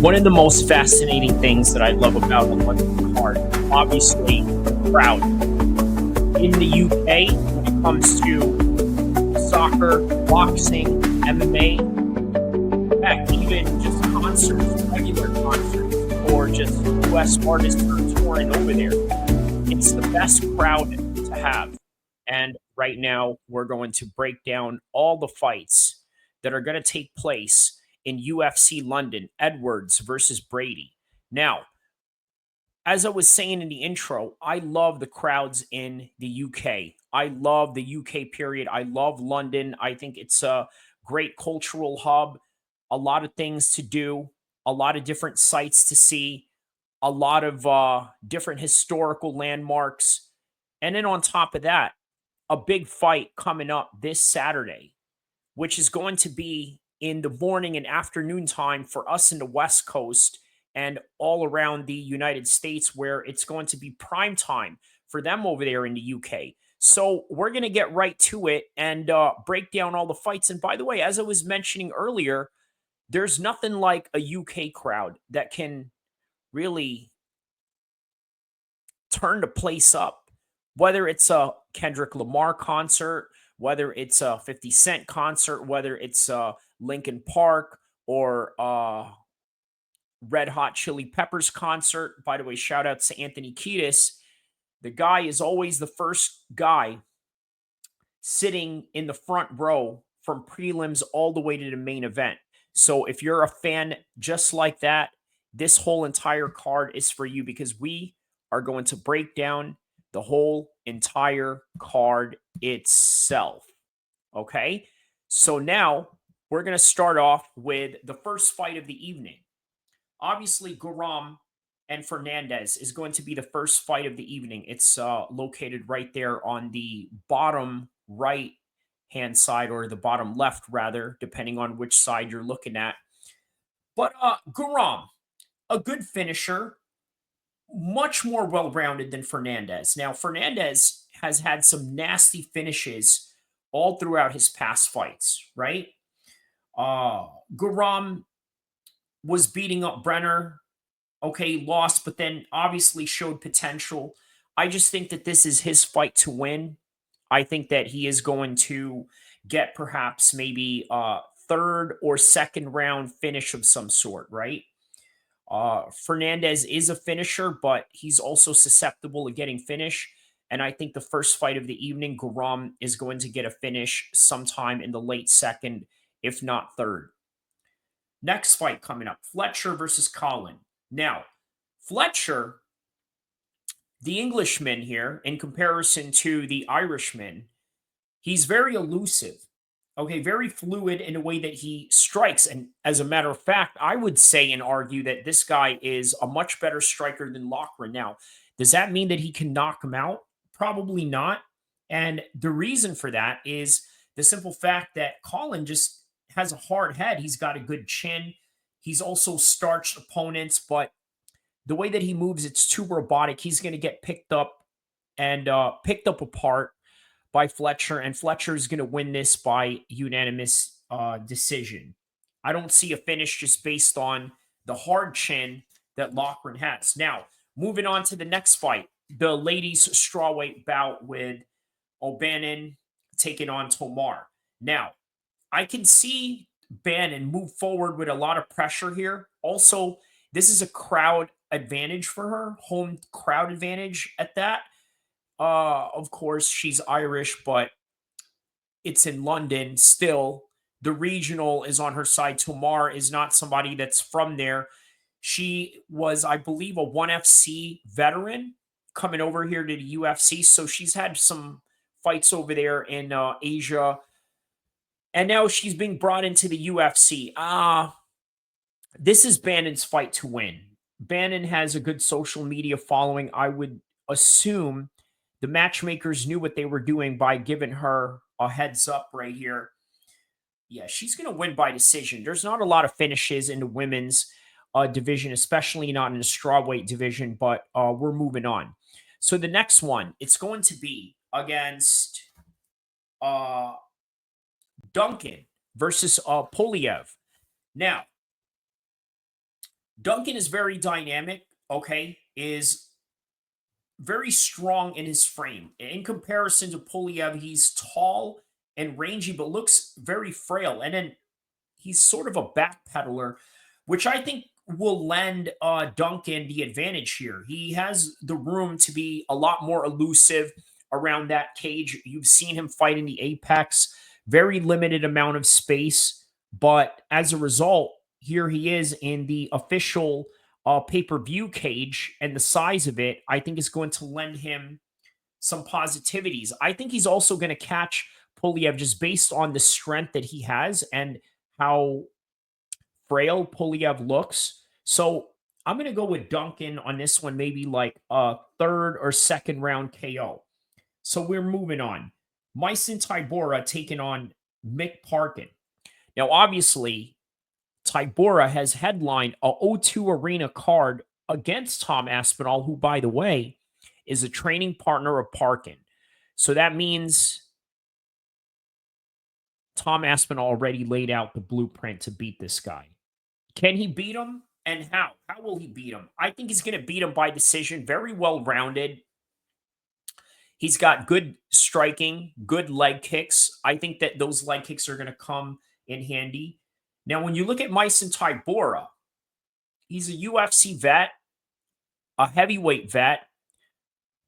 One of the most fascinating things that I love about the London card, obviously, the crowd. In the UK, when it comes to soccer, boxing, MMA, heck, even just concerts, regular concerts, or just US artists who are touring over there, it's the best crowd to have. And right now, we're going to break down all the fights that are going to take place in UFC London, Edwards versus Brady. Now, as I was saying in the intro, I love the crowds in the UK. I love the UK period. I love London. I think it's a great cultural hub, a lot of things to do, a lot of different sights to see, a lot of different historical landmarks. And then on top of that, a big fight coming up this Saturday, which is going to be in the morning and afternoon time for us in the West Coast and all around the United States, where it's going to be prime time for them over there in the UK. So we're going to get right to it and break down all the fights. And by the way, as I was mentioning earlier, there's nothing like a UK crowd that can really turn the place up, whether it's a Kendrick Lamar concert, whether it's a 50 Cent concert, whether it's a Linkin Park or Red Hot Chili Peppers concert. By the way, shout out to Anthony Kiedis. The guy is always the first guy sitting in the front row from prelims all the way to the main event. So if you're a fan just like that, this whole entire card is for you because we are going to break down the whole entire card itself. Okay. So now we're going to start off with the first fight of the evening. Obviously, Guram and Fernandez is going to be the first fight of the evening. It's located right there on the bottom right hand side, or the bottom left, rather, depending on which side you're looking at. But Guram, a good finisher, much more well rounded than Fernandez. Now, Fernandez has had some nasty finishes all throughout his past fights, right? Guram was beating up Brenner. Okay, lost, but then obviously showed potential. I just think that this is his fight to win. I think that he is going to get perhaps maybe a third or second round finish of some sort, right? Fernandez is a finisher, but he's also susceptible to getting finish. And I think the first fight of the evening, Guram is going to get a finish sometime in the late second, if not third. Next fight coming up, Fletcher versus Collin. Now, Fletcher, the Englishman here, in comparison to the Irishman, he's very elusive. Okay, very fluid in a way that he strikes. And as a matter of fact, I would say and argue that this guy is a much better striker than Loughran. Now, does that mean that he can knock him out? Probably not. And the reason for that is the simple fact that Colin just has a hard head. He's got a good chin. He's also starched opponents, but the way that he moves, it's too robotic. He's going to get picked up and picked up apart by Fletcher, and Fletcher is going to win this by unanimous decision. I don't see a finish just based on the hard chin that Loughran has. Now, moving on to the next fight, the ladies' strawweight bout with O'Bannon taking on Tomar. Now, I can see Bannon move forward with a lot of pressure here. Also, this is a crowd advantage for her, home crowd advantage at that. Of course, she's Irish, but it's in London still. The regional is on her side. Tomar is not somebody that's from there. She was, I believe, a 1FC veteran coming over here to the UFC. So she's had some fights over there in Asia. And now she's being brought into the UFC. This is Bannon's fight to win. Bannon has a good social media following. I would assume the matchmakers knew what they were doing by giving her a heads up right here. Yeah, she's going to win by decision. There's not a lot of finishes in the women's division, especially not in the strawweight division, but we're moving on. So the next one, it's going to be against uh, Duncan versus Poliev. Now, Duncan is very dynamic, okay, is very strong in his frame. In comparison to Polyev, he's tall and rangy, but looks very frail. And then he's sort of a backpedaler, which I think will lend Duncan the advantage here. He has the room to be a lot more elusive around that cage. You've seen him fight in the apex, very limited amount of space, but as a result, here he is in the official pay-per-view cage, and the size of it, I think, is going to lend him some positivities. I think he's also going to catch Polyev just based on the strength that he has and how frail Polyev looks. So I'm going to go with Duncan on this one, maybe like a third or second round KO. So we're moving on. Myson Tybura taking on Mick Parkin. Now, obviously, Tybura has headlined a O2 Arena card against Tom Aspinall, who, by the way, is a training partner of Parkin. So that means Tom Aspinall already laid out the blueprint to beat this guy. Can he beat him? And how? How will he beat him? I think he's going to beat him by decision. Very well rounded. He's got good striking, good leg kicks. I think that those leg kicks are going to come in handy. Now, when you look at Myson Tybura, he's a UFC vet, a heavyweight vet,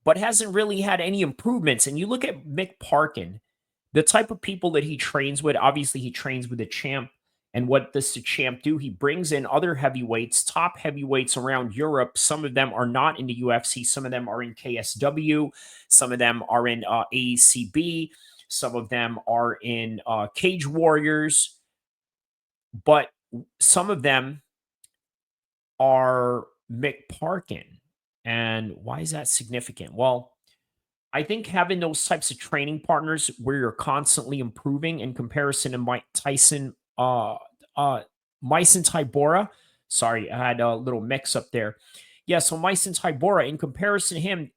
but hasn't really had any improvements. And you look at Mick Parkin, the type of people that he trains with, obviously, he trains with the champ. And what does the champ do? He brings in other heavyweights, top heavyweights around Europe. Some of them are not in the UFC. Some of them are in KSW. Some of them are in AECB. Some of them are in Cage Warriors. But some of them are Mick Parkin. And why is that significant? Well, I think having those types of training partners where you're constantly improving in comparison to Mike Tyson, Myson Tybura. Sorry, I had a little mix up there. Yeah, so Myson Tybura, in comparison to him,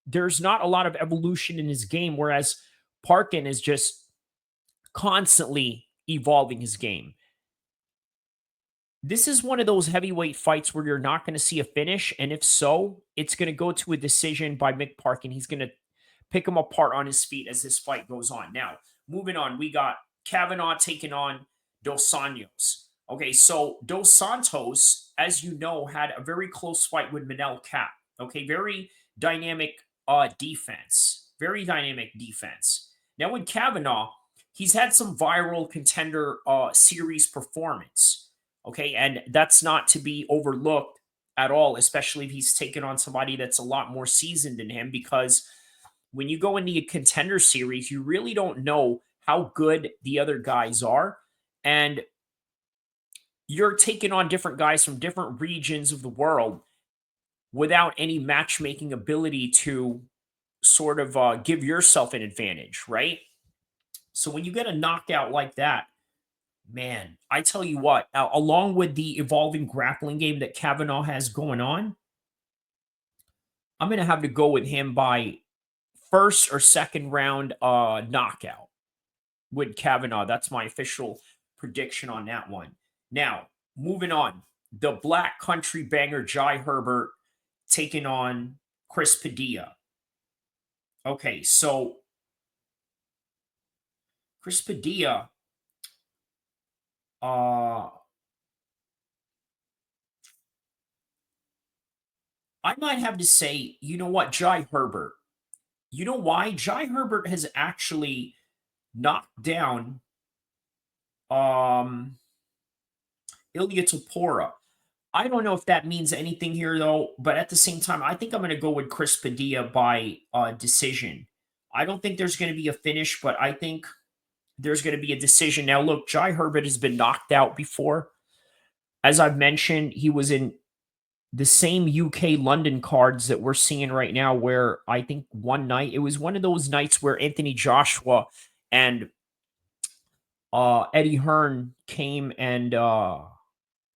there's not a lot of evolution in his game, whereas Parkin is just constantly evolving his game. This is one of those heavyweight fights where you're not going to see a finish, and if so, it's going to go to a decision by Mick Parkin. He's going to pick him apart on his feet as this fight goes on. Now, moving on, we got Kavanaugh taking on Dos Anjos. Okay, so Dos Santos, as you know, had a very close fight with Manel Cap. Okay, very dynamic defense. Very dynamic defense. Now, with Kavanaugh, he's had some viral contender series performance. Okay, and that's not to be overlooked at all, especially if he's taken on somebody that's a lot more seasoned than him, because when you go into a contender series, you really don't know how good the other guys are. And you're taking on different guys from different regions of the world without any matchmaking ability to sort of give yourself an advantage, right? So when you get a knockout like that, man, I tell you what, along with the evolving grappling game that Kavanaugh has going on, I'm going to have to go with him by first or second round knockout with Kavanaugh. That's my official prediction on that one. Now, moving on, the Black Country banger Jai Herbert taking on Chris Padilla. Okay, so Chris Padilla, uh, I might have to say, you know what, Jai Herbert. You know why? Jai Herbert has actually knocked down um Ilya Tapora. I don't know if that means anything here though, but at the same time, I think I'm going to go with Chris Padilla by decision. I don't think there's going to be a finish, but I think there's going to be a decision. Now, look, Jai Herbert has been knocked out before. As I've mentioned, he was in the same UK London cards that we're seeing right now, where I think one night, it was one of those nights where Anthony Joshua and Eddie Hearn came and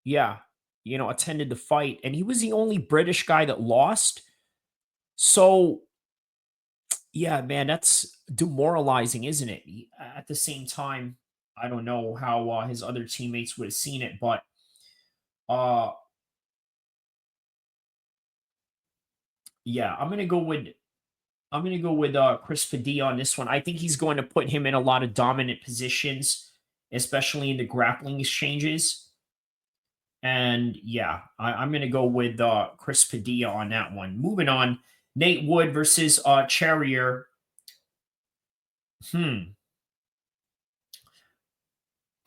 yeah, attended the fight, and he was the only British guy that lost. So, yeah, man, that's demoralizing, isn't it? At the same time, I don't know how his other teammates would have seen it, but uh, Yeah, I'm gonna go with Chris Padilla on this one. I think he's going to put him in a lot of dominant positions, especially in the grappling exchanges. And yeah, I'm gonna go with Chris Padilla on that one. Moving on, Nate Wood versus Charrier. Hmm.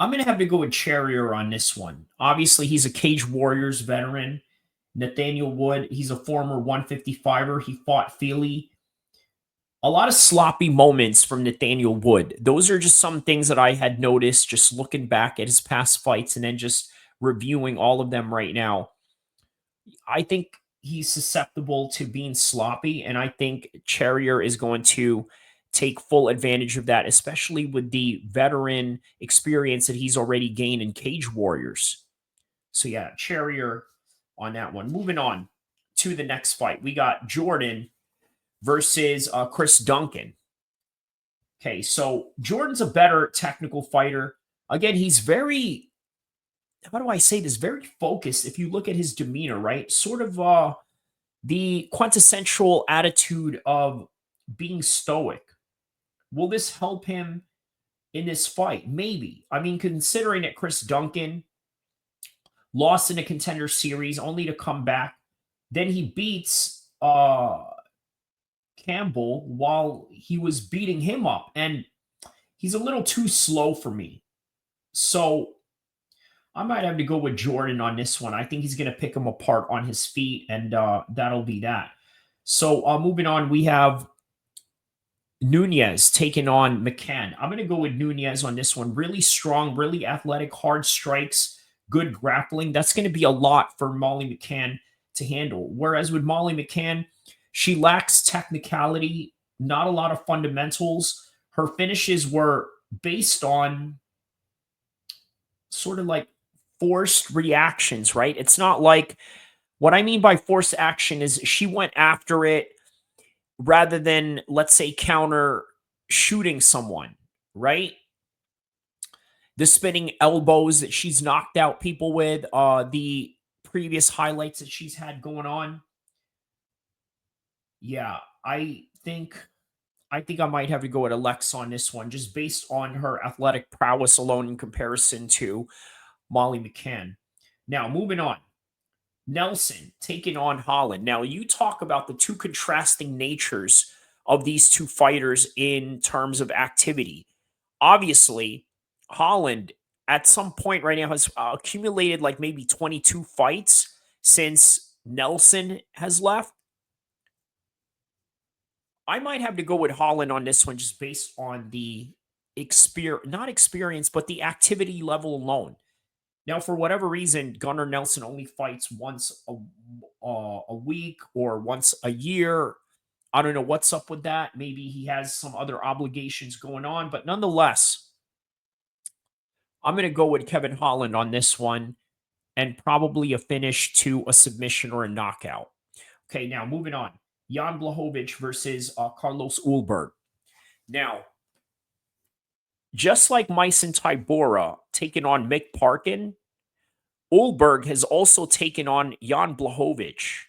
I'm gonna have to go with Charrier on this one. Obviously, he's a Cage Warriors veteran. Nathaniel Wood, he's a former 155er. He fought Feely. A lot of sloppy moments from Nathaniel Wood. Those are just some things that I had noticed just looking back at his past fights and then just reviewing all of them right now. I think he's susceptible to being sloppy, and I think Charrier is going to take full advantage of that, especially with the veteran experience that he's already gained in Cage Warriors. So yeah, Charrier on that one. Moving on to the next fight, we got Jordan versus Chris Duncan. Okay, so Jordan's a better technical fighter. Again, he's very, how do I say this, very focused. If you look at his demeanor, right? Sort of the quintessential attitude of being stoic. Will this help him in this fight? Maybe. I mean, considering that Chris Duncan lost in a contender series only to come back, then he beats Campbell while he was beating him up. And he's a little too slow for me. So I might have to go with Jordan on this one. I think he's going to pick him apart on his feet, and that'll be that. So moving on, we have Nunez taking on McCann. I'm going to go with Nunez on this one. Really strong, really athletic, hard strikes, good grappling. That's going to be a lot for Molly McCann to handle. Whereas with Molly McCann, she lacks technicality, not a lot of fundamentals. Her finishes were based on sort of like forced reactions, right? It's not like, what I mean by forced action is she went after it rather than, let's say, counter shooting someone, right? The spinning elbows that she's knocked out people with, the previous highlights that she's had going on. Yeah, I think I might have to go with Alexa on this one, just based on her athletic prowess alone in comparison to Molly McCann. Now, moving on. Nelson taking on Holland. Now, you talk about the two contrasting natures of these two fighters in terms of activity. Obviously, Holland at some point right now has accumulated like maybe 22 fights since Nelson has left. I might have to go with Holland on this one just based on the experience, not experience, but the activity level alone. Now, for whatever reason, Gunnar Nelson only fights once a week or once a year. I don't know what's up with that. Maybe he has some other obligations going on, but nonetheless, I'm going to go with Kevin Holland on this one and probably a finish to a submission or a knockout. Okay, now moving on. Jan Blachowicz versus Carlos Ulberg. Now, just like Myson Tybura taking on Mick Parkin, Ulberg has also taken on Jan Blachowicz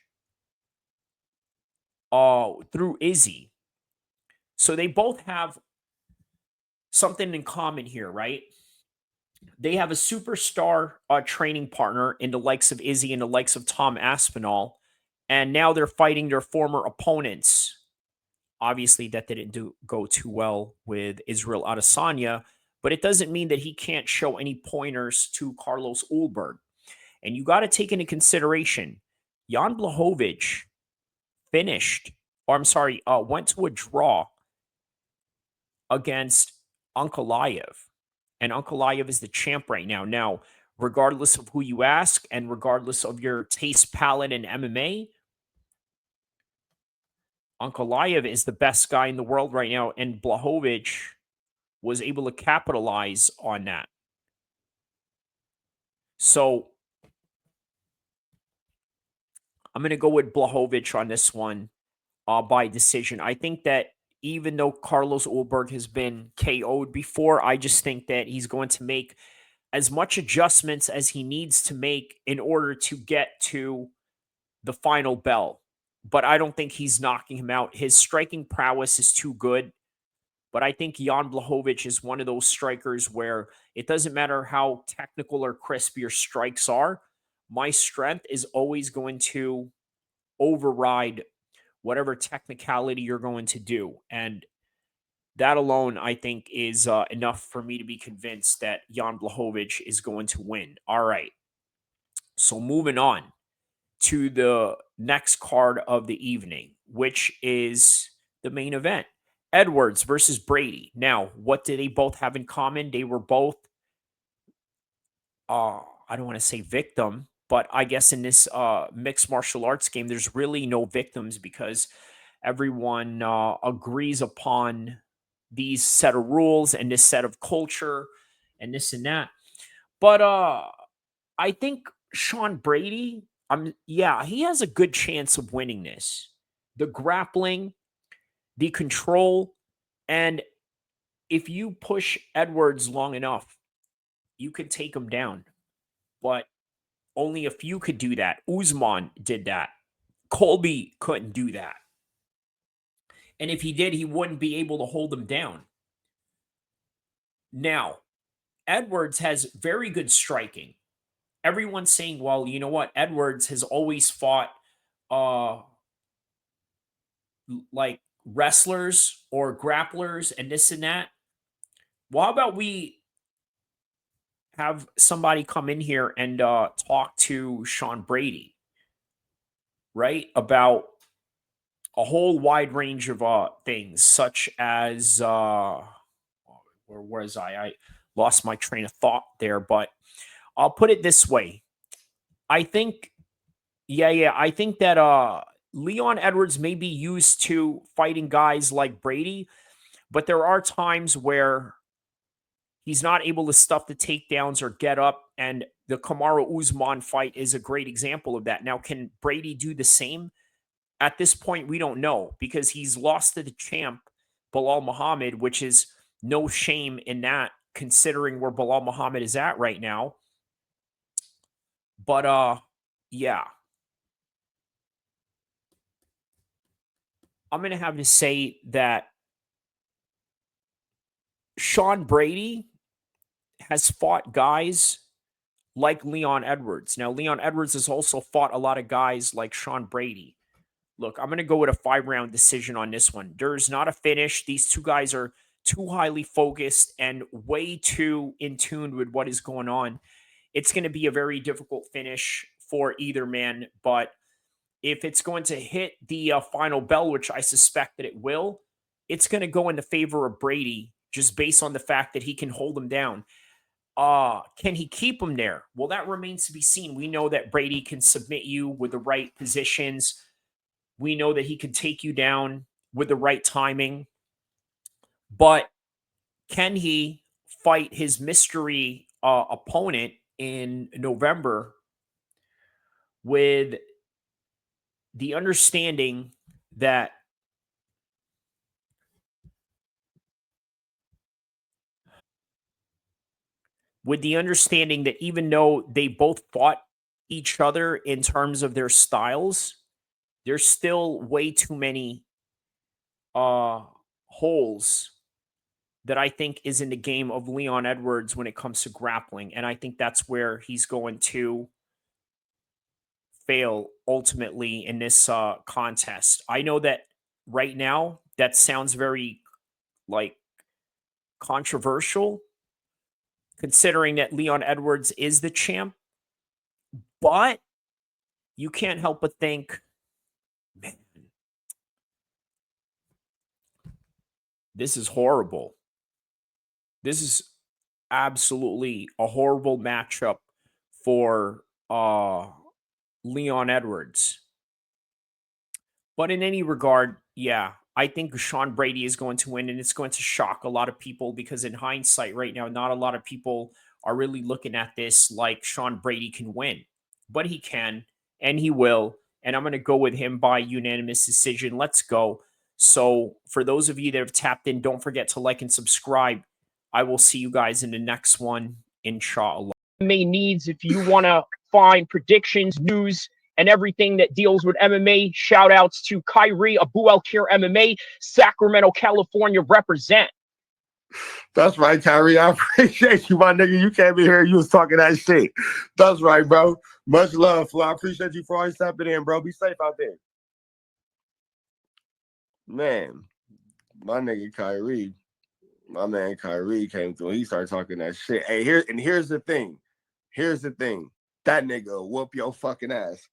through Izzy. So they both have something in common here, right? They have a superstar training partner in the likes of Izzy and the likes of Tom Aspinall, and now they're fighting their former opponents. Obviously, that didn't go too well with Israel Adesanya, but it doesn't mean that he can't show any pointers to Carlos Ulberg. And you got to take into consideration, Jan Blachowicz finished, or I'm sorry, went to a draw against Ankalaev. And Ankalaev is the champ right now. Now, regardless of who you ask and regardless of your taste palette in MMA, Ankalaev is the best guy in the world right now. And Blachowicz was able to capitalize on that. So I'm going to go with Blachowicz on this one by decision. I think that even though Carlos Ulberg has been KO'd before, I just think that he's going to make as much adjustments as he needs to make in order to get to the final bell. but I don't think he's knocking him out. His striking prowess is too good. But I think Jan Blachowicz is one of those strikers where it doesn't matter how technical or crisp your strikes are. My strength is always going to override whatever technicality you're going to do. And that alone, I think, is enough for me to be convinced that Jan Blachowicz is going to win. All right. So moving on to the next card of the evening, which is the main event. Edwards versus Brady. Now, what do they both have in common? They were both, I don't want to say victim, but I guess in this mixed martial arts game, there's really no victims because everyone agrees upon these set of rules and this set of culture and this and that. But I think Sean Brady, yeah, he has a good chance of winning this. The grappling, the control, and if you push Edwards long enough, you could take him down. But only a few could do that. Usman did that. Colby couldn't do that. And if he did, he wouldn't be able to hold him down. Now, Edwards has very good striking. Everyone's saying, well, you know what? Edwards has always fought uh like wrestlers or grapplers and this and that. Well, how about we have somebody come in here and talk to Sean Brady, right? About a whole wide range of things, such as where was I? I lost my train of thought there, but I'll put it this way. I think, yeah, I think that Leon Edwards may be used to fighting guys like Brady, but there are times where he's not able to stuff the takedowns or get up. And the Kamaru Usman fight is a great example of that. Now, can Brady do the same? At this point, we don't know because he's lost to the champ, Bilal Muhammad, which is no shame in that, considering where Bilal Muhammad is at right now. But yeah, I'm gonna have to say that Sean Brady has fought guys like Leon Edwards. Now, Leon Edwards has also fought a lot of guys like Sean Brady. Look, I'm going to go with a 5-round decision on this one. There's not a finish. These two guys are too highly focused and way too in tune with what is going on. It's going to be a very difficult finish for either man. But if it's going to hit the final bell, which I suspect that it will, it's going to go in the favor of Brady just based on the fact that he can hold him down. Can he keep him there? Well, that remains to be seen. We know that Brady can submit you with the right positions. We know that he can take you down with the right timing. But can he fight his mystery opponent in November with the understanding that even though they both fought each other in terms of their styles, there's still way too many uh holes that I think is in the game of Leon Edwards when it comes to grappling. And I think that's where he's going to fail ultimately in this contest. I know that right now that sounds very like controversial considering that Leon Edwards is the champ, but you can't help but think, man, this is horrible. This is absolutely a horrible matchup for Leon Edwards. But in any regard, yeah, I think Sean Brady is going to win, and it's going to shock a lot of people because, in hindsight, right now, not a lot of people are really looking at this like Sean Brady can win, but he can, and he will. And I'm going to go with him by unanimous decision. Let's go. So, for those of you that have tapped in, don't forget to like and subscribe. I will see you guys in the next one, inshallah. May needs if you want to find predictions, news, and everything that deals with MMA. Shout outs to Kyrie, El-Kheer MMA, Sacramento, California represent. That's right, Kyrie. I appreciate you, my nigga. You came in here, you was talking that shit. That's right, bro. Much love, Flo. I appreciate you for always stepping in, bro. Be safe out there. Man, my nigga Kyrie, my man Kyrie came through. He started talking that shit. Hey, here's the thing. Here's the thing. That nigga will whoop your fucking ass.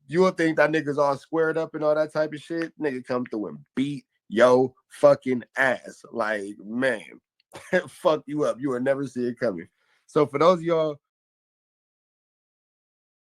You would think that nigga's all squared up and all that type of shit. Nigga come through and beat your fucking ass. Like, man, fuck you up. You will never see it coming. So for those of y'all